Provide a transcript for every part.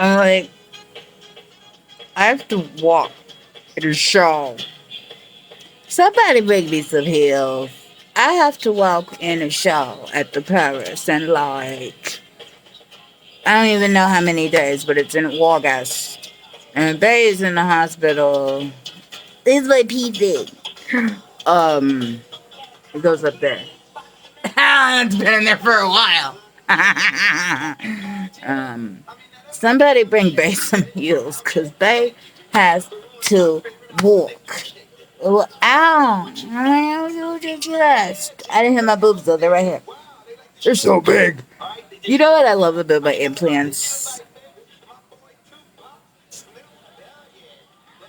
I'm like, I have to walk at a show. Somebody bring me some heels. I have to walk in a show at the Paris and like I don't even know how many days, but it's in August. And Bay's in the hospital. This is my PC. Um, it goes up there. It's been in there for a while. um, somebody bring Bay some heels, cause Bay has to walk. Well, ow! You just. I didn't hit my boobs though. They're right here. They're so big. You know what I love about my implants?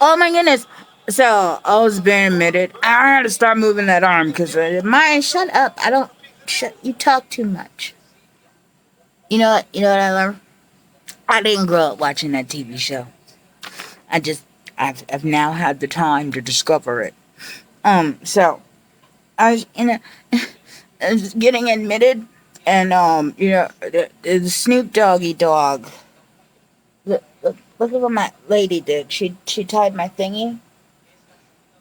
Oh my goodness. So I was being admitted. I had to start moving that arm because mine. Shut up. I don't. Shut. You talk too much. You know what? You know what I learned? I didn't grow up watching that TV show. I just. I've now had the time to discover it. So I was in a. I was getting admitted, and the Snoop Doggy Dog. Look at what my lady did. She tied my thingy.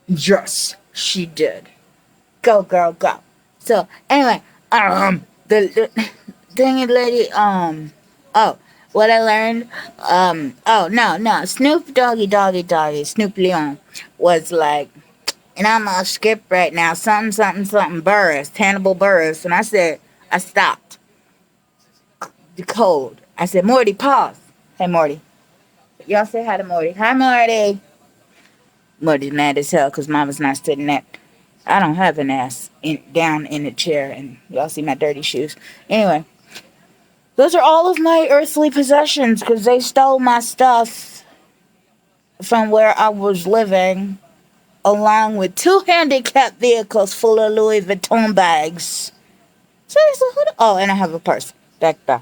Yes, she did. Go, girl, go. So anyway, the dang it, lady. Oh, what I learned. Oh no, Snoop Doggy, Snoop Leon was like, and I'm gonna skip right now. Something Burris, Hannibal Burris, and I said I stopped the code. I said Morty, pause. Hey Morty, y'all say hi to Morty. Hi Morty. Morty's mad as hell because Mama's not sitting at. I don't have an ass down in the chair, and y'all see my dirty shoes. Anyway, those are all of my earthly possessions because they stole my stuff from where I was living, along with 2 handicapped vehicles full of Louis Vuitton bags. Seriously, oh, and I have a purse back there.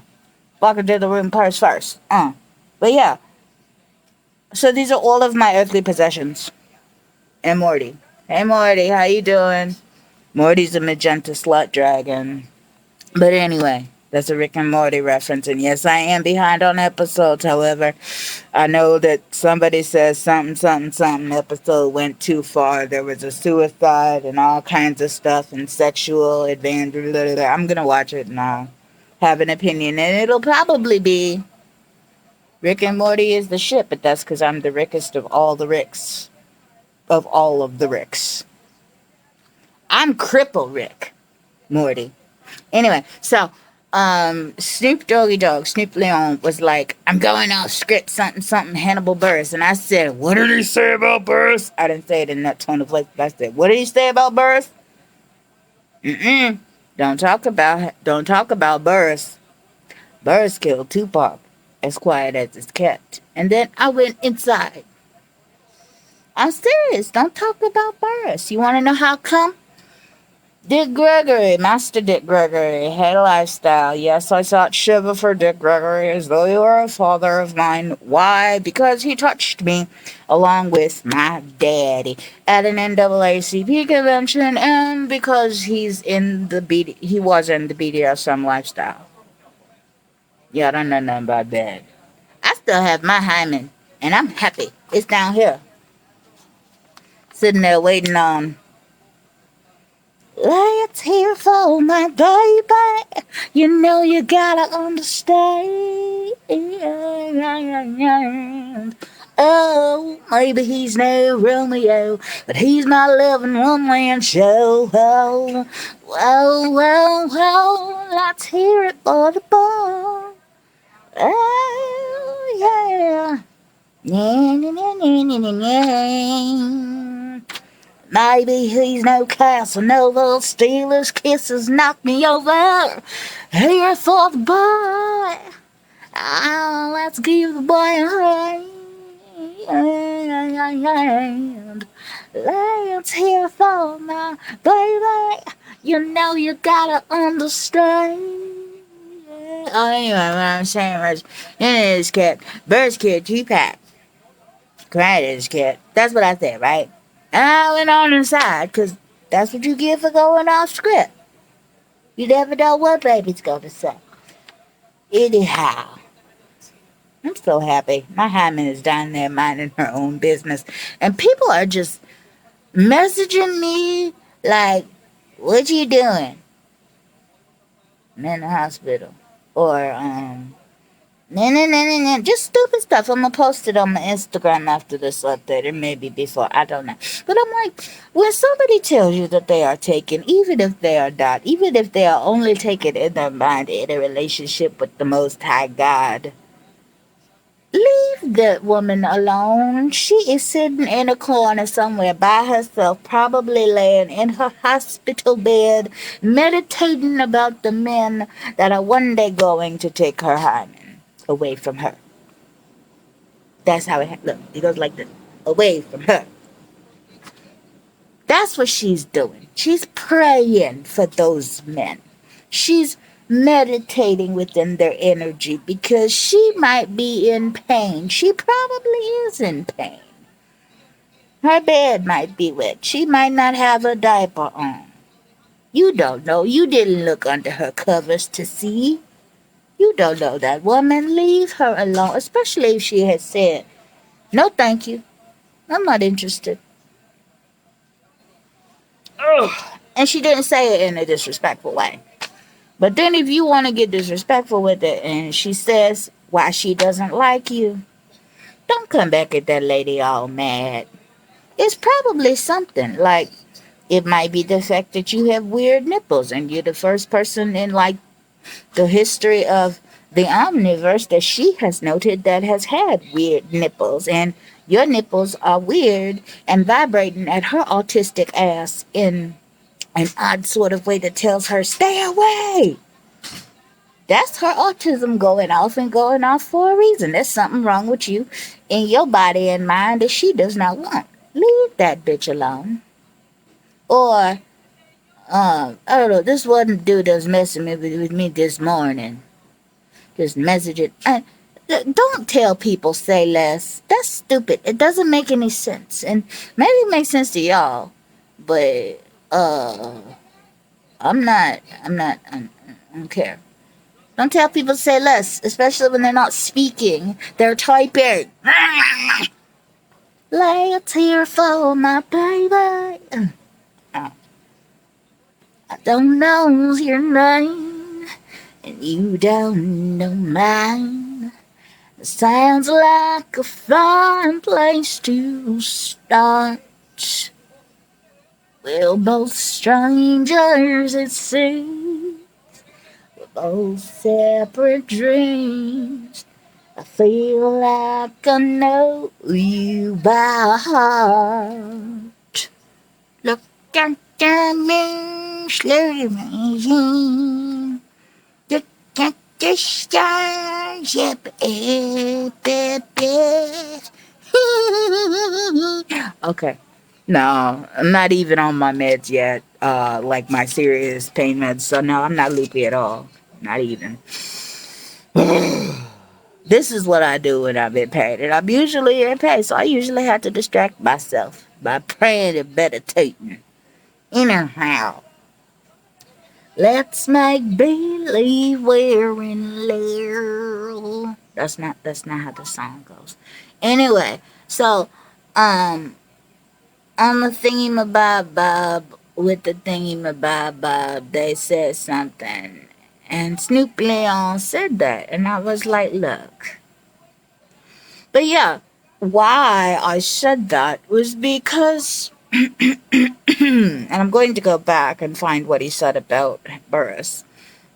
Walk into the room, purse first. But yeah, so these are all of my earthly possessions. And Morty. Hey Morty, how you doing? Morty's a magenta slut dragon. But anyway, that's a Rick and Morty reference. And yes, I am behind on episodes. However, I know that somebody says something episode went too far. There was a suicide and all kinds of stuff and sexual advantage. I'm going to watch it and I'll have an opinion. And it'll probably be Rick and Morty is the shit. But that's because I'm the rickest of all the Ricks. Of all of the Ricks. I'm Cripple Rick Morty. Anyway, so Snoop Doggy Dog, Snoop Leon was like, I'm going off script, something Hannibal Buress. And I said, what did he say about Buress? I didn't say it in that tone of voice, but I said, what did he say about Buress? Don't talk about Buress. Buress killed Tupac, as quiet as it's kept. And then I went inside. I'm serious. Don't talk about Buress. You want to know how come? Dick Gregory, Master Dick Gregory, had a lifestyle. Yes, I sought Shiva for Dick Gregory as though he were a father of mine. Why? Because he touched me along with my daddy at an NAACP convention, and because he was in the BDSM lifestyle. Yeah, I don't know nothing about that. I still have my hymen, and I'm happy. It's down here. Sitting there waiting on. Let's hear for my baby. You know you gotta understand. Oh, maybe he's no Romeo, but he's my loving one-man show. Oh, let's hear it for the boy. Oh, yeah. Maybe he's no Casanova, Steelers kisses knock me over. Here for the boy. Oh, let's give the boy a hand. Let's hear for my baby. You know you gotta understand. Oh, anyway, what I'm saying was, this kid, Bird's kid, G-Pack, Granddad's kid. That's what I said, right? And I went on inside, because that's what you get for going off script. You never know what baby's going to say. Anyhow, I'm so happy. My hymen is down there minding her own business. And people are just messaging me like, what you doing? I'm in the hospital. Or, just stupid stuff. I'm gonna post it on my Instagram after this update, or maybe before. I don't know. But I'm like, when somebody tells you that they are taken, even if they are not, even if they are only taken in their mind in a relationship with the Most High God, leave that woman alone. She is sitting in a corner somewhere by herself, probably laying in her hospital bed, meditating about the men that are one day going to take her hymen away from her. That's how look. It goes like this, away from her. That's what she's doing. She's praying for those men. She's meditating within their energy because she might be in pain. She probably is in pain. Her bed might be wet. She might not have a diaper on. You don't know. You didn't look under her covers to see. You don't know that woman. Leave her alone, especially if she has said, no, thank you. I'm not interested. Ugh. And she didn't say it in a disrespectful way. But then if you want to get disrespectful with it and she says why she doesn't like you, don't come back at that lady all mad. It's probably something like it might be the fact that you have weird nipples and you're the first person in like the history of the omniverse that she has noted that has had weird nipples, and your nipples are weird and vibrating at her autistic ass in an odd sort of way that tells her, stay away. That's her autism going off and going off for a reason. There's something wrong with you in your body and mind that she does not want. Leave that bitch alone. Or, I don't know, this one dude that was messing with me this morning. Just messaging. Don't tell people say less. That's stupid. It doesn't make any sense. And maybe it makes sense to y'all. But, I don't care. Don't tell people to say less, especially when they're not speaking. They're typing. Lay a tear for my baby. I don't know your name, and you don't know mine. It sounds like a fine place to start. We're both strangers at sea. Both separate dreams. I feel like I know you by heart. Look at me slowly. Look at the stars. Yep, okay. No, I'm not even on my meds yet. Like my serious pain meds. So no, I'm not loopy at all. Not even. This is what I do when I'm in pain. And I'm usually in pain, so I usually have to distract myself by praying and meditating. Anyhow, let's make believe we're in love. That's not how the song goes. Anyway, so on the thingy-mabob with the thingy-mabob, they said something. And Snoop Leon said that. And I was like, look. But yeah, why I said that was because, and I'm going to go back and find what he said about Burris.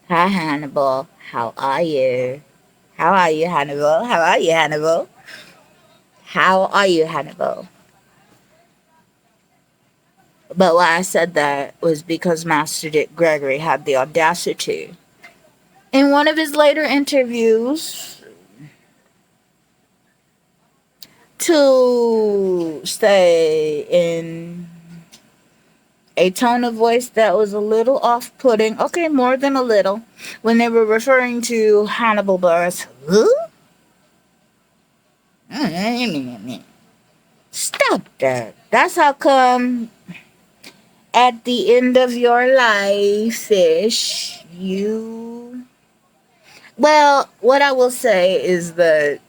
Hi, Hannibal. How are you? How are you, Hannibal? How are you, Hannibal? How are you, Hannibal? But why I said that was because Master Dick Gregory had the audacity in one of his later interviews to say in a tone of voice that was a little off-putting, okay, more than a little, when they were referring to Hannibal Buress. Who? Stop that. That's how come at the end of your life ish, you... Well, what I will say is that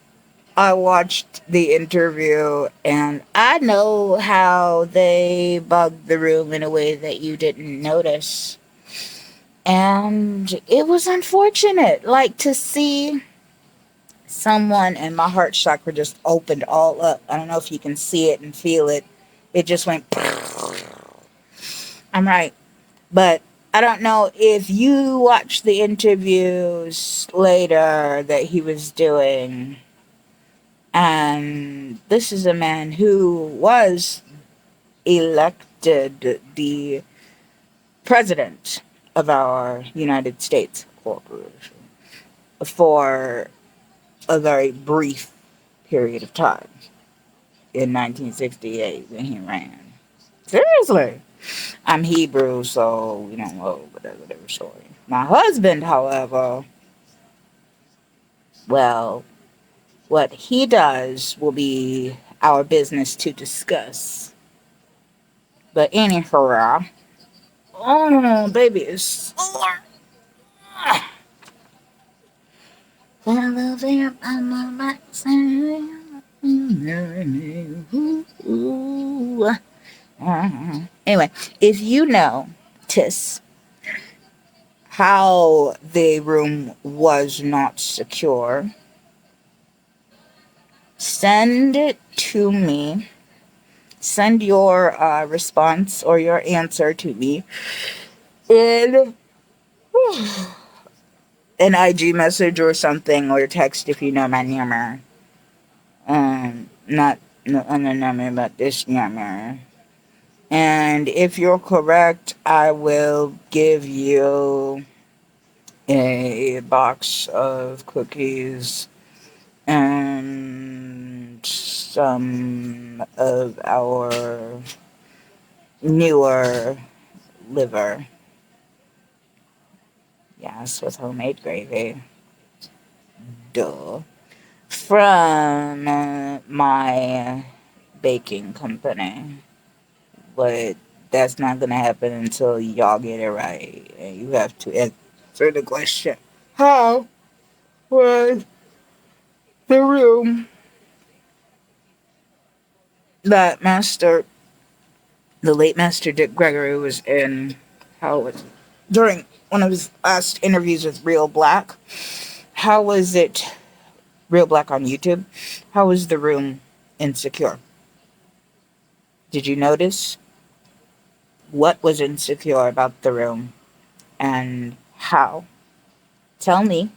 I watched the interview and I know how they bugged the room in a way that you didn't notice. And it was unfortunate. Like to see someone and my heart chakra just opened all up. I don't know if you can see it and feel it. It just went. I'm right. But I don't know if you watched the interviews later that he was doing. And this is a man who was elected the president of our United States Corporation for a very brief period of time in 1968 when he ran. Seriously. I'm Hebrew, so we don't know whatever story. My husband, however, well, what he does will be our business to discuss. But anyhow, oh, baby, it's sore. Follow them on my backside. Anyway, if you know, Tis, how the room was not secure, send it to me. Send your response or your answer to me in an IG message or something, or text if you know my number. Not no other number, but this number. And if you're correct, I will give you a box of cookies and some of our newer liver. Yes, with homemade gravy. Duh. From my baking company. But that's not going to happen until y'all get it right. And you have to answer the question. How was the room that the late Master Dick Gregory was in? How was during one of his last interviews with Real Black? How was it, Real Black on YouTube? How was the room insecure? Did you notice what was insecure about the room and how? Tell me.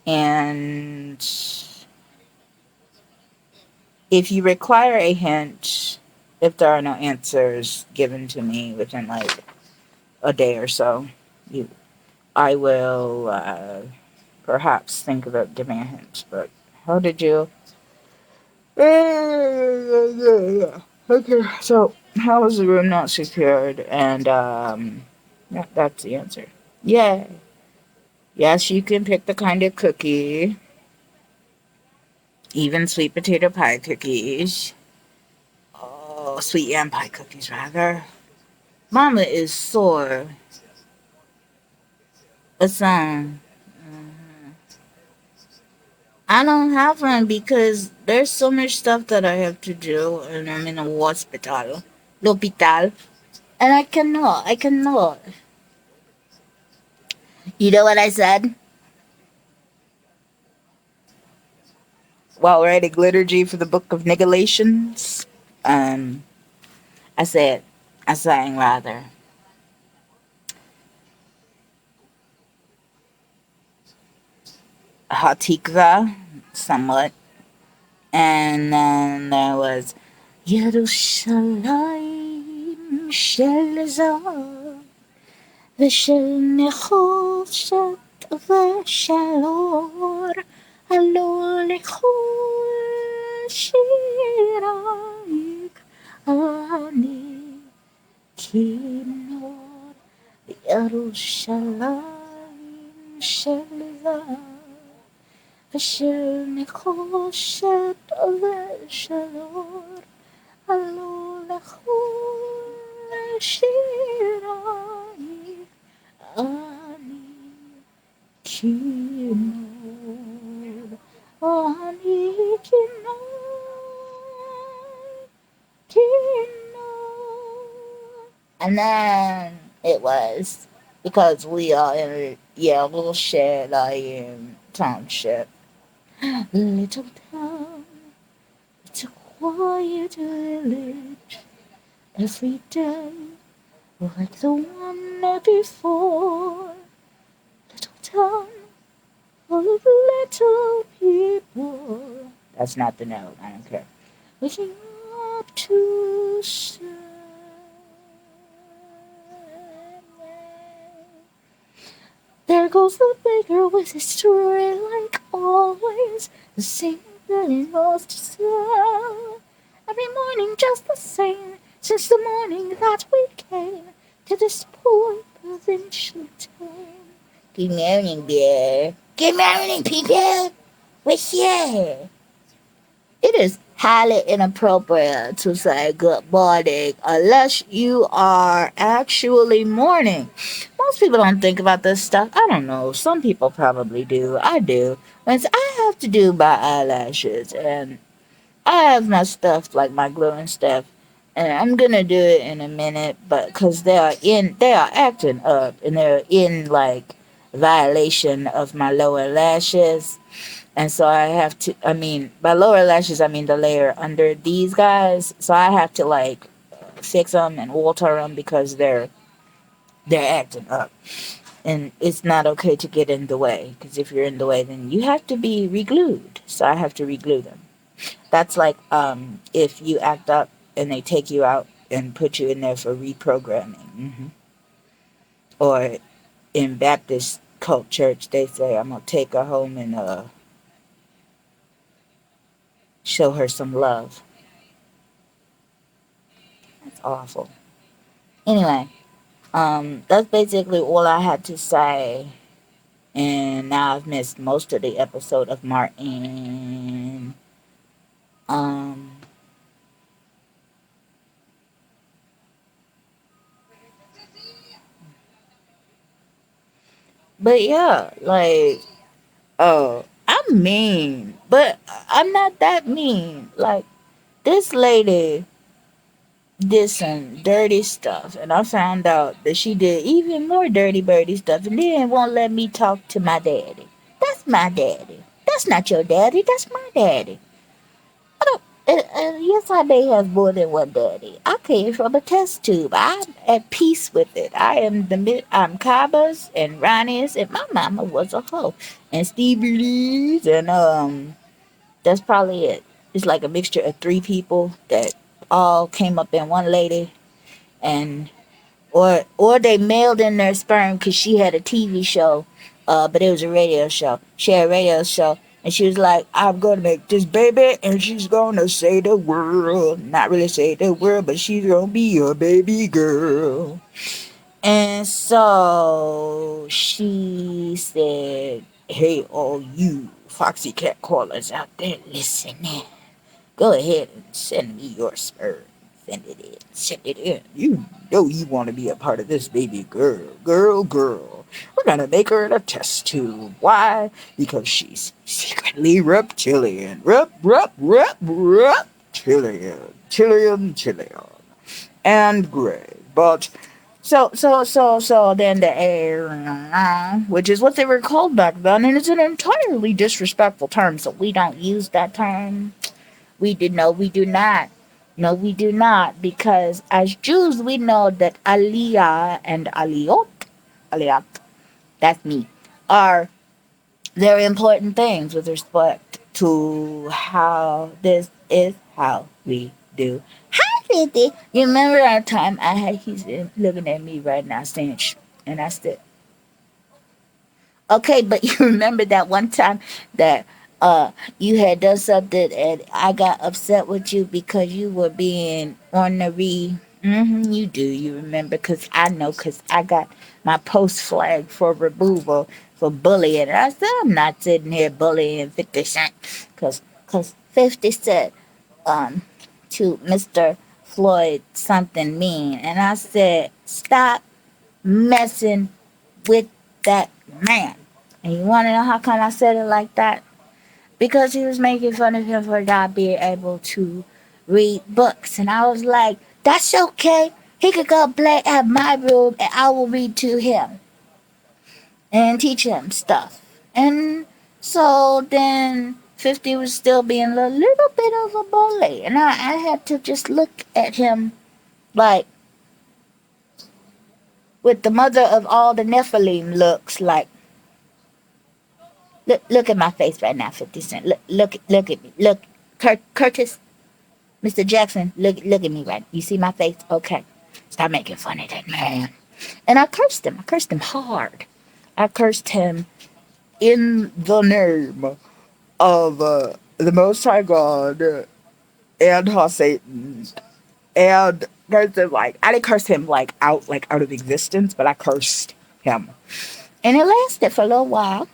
And if you require a hint, if there are no answers given to me within like a day or so, I will perhaps think about giving a hint. But how did you? Okay, so how was the room not secured? And yeah, that's the answer. Yeah. Yes, you can pick the kind of cookie, even sweet potato pie cookies. Oh, sweet yam pie cookies, rather. Mama is sore. A song. I don't have one because there's so much stuff that I have to do, and I'm in a hospital. L'hopital. And I cannot. You know what I said? While writing liturgy for the Book of Nigalations, um, I said, I sang rather, Hatikva, somewhat. And then there was Yerushalayim shel Zahar v'shel nechoshet v'shalor alol lechol shirayik ani kinor Yerushalayim shel Zahar v'shel nechoshet v'shalor alol lechol shirayik ani kinor And then it was because we are in a yeah, little shed I am township. Little town, it's a quiet village. Every day, like the one night before. Little town full of little people. That's not the note, I don't care. Waking up to sun. There goes the baker with his tray like always. The same that he loves to sell. Every morning just the same, since the morning that we came to this poor provincial town. Good morning, dear. Good morning, people. What's here? It is highly inappropriate to say good morning unless you are actually mourning. Most people don't think about this stuff. I don't know. Some people probably do. I do. Once I have to do my eyelashes and I have my stuff like my glue and stuff, and I'm gonna do it in a minute, but because they are acting up and they're in like violation of my lower lashes, and so I have to. I mean, by lower lashes, I mean the layer under these guys. So I have to like fix them and alter them because they're acting up, and it's not okay to get in the way. Because if you're in the way, then you have to be re-glued. So I have to re-glue them. That's like if you act up and they take you out and put you in there for reprogramming. Or in Baptist cult church, they say, I'm going to take her home and show her some love. That's awful. Anyway, that's basically all I had to say. And now I've missed most of the episode of Martin. Um, but yeah, like, oh, I'm mean, but I'm not that mean. Like, this lady did some dirty stuff, and I found out that she did even more dirty birdie stuff, and then won't let me talk to my daddy. That's my daddy. That's not your daddy. That's my daddy. I don't. Yes, I may have more than one daddy. I came from a test tube. I'm at peace with it. I'm Kaba's and Ronnie's, and my mama was a hoe, and Stevie Lee's, and that's probably it. It's like a mixture of three people that all came up in one lady, and or they mailed in their sperm because she had a TV show, but it was a radio show. She had a radio show, and she was like, "I'm gonna make this baby, and she's gonna say the world. Not really say the word, but she's gonna be a baby girl." And so she said, "Hey, all you foxy cat callers out there listening. Go ahead and send me your sperm. Send it in. Send it in. You know you want to be a part of this baby girl. Girl, girl. We're going to make her in a test tube. Why? Because she's secretly reptilian. Reptilian. Chillian. And gray. But so then the air, which is what they were called back then, and it's an entirely disrespectful term, so we don't use that term. We do no, we do not. No, we do not, because as Jews we know that Aliyah and Aliyot, that's me, are very important things with respect to how this is how we do. Hi, Lily. You remember our time I had, he's looking at me right now saying, shh, and I said, okay, but you remember that one time that you had done something and I got upset with you because you were being ornery. You do. You remember? Because I know. Because I got my post flag for removal for bullying. And I said I'm not sitting here bullying 50 Cent because 50 Cent to Mr. Floyd something mean, and I said stop messing with that man. And you want to know how come I said it like that? Because he was making fun of him for not being able to read books. And I was like, that's okay. He could go play at my room and I will read to him and teach him stuff. And so then 50 was still being a little bit of a bully. And I had to just look at him like with the mother of all the Nephilim looks like, look at my face right now, 50 Cent. Look at me. Look, Curtis, Mr. Jackson, look at me right. You see my face? Okay. Stop making fun of that man. And I cursed him. I cursed him hard. I cursed him in the name of the Most High God and Satan. And cursed him like, I didn't curse him like out of existence, but I cursed him. And it lasted for a little while.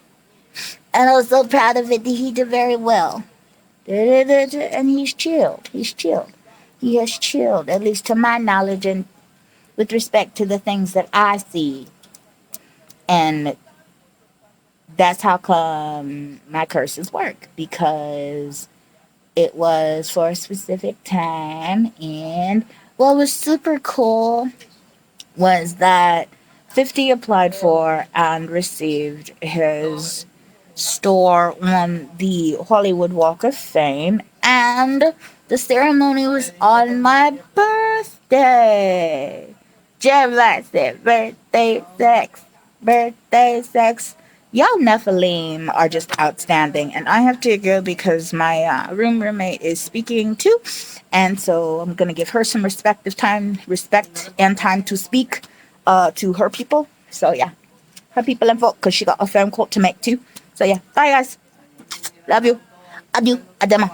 And I was so proud of it that he did very well. And he's chilled. He's chilled. He has chilled, at least to my knowledge, and with respect to the things that I see. And that's how come my curses work, because it was for a specific time. And what was super cool was that 50 applied for and received his store on the Hollywood Walk of Fame, and the ceremony was on my birthday. Just said, birthday sex. Y'all Nephilim are just outstanding, and I have to go because my roommate is speaking too, and so I'm gonna give her some respect and time to speak to her people. So yeah, her people and folk, because she got a phone call to make too. So yeah, bye guys. Love you. Adieu. Adema.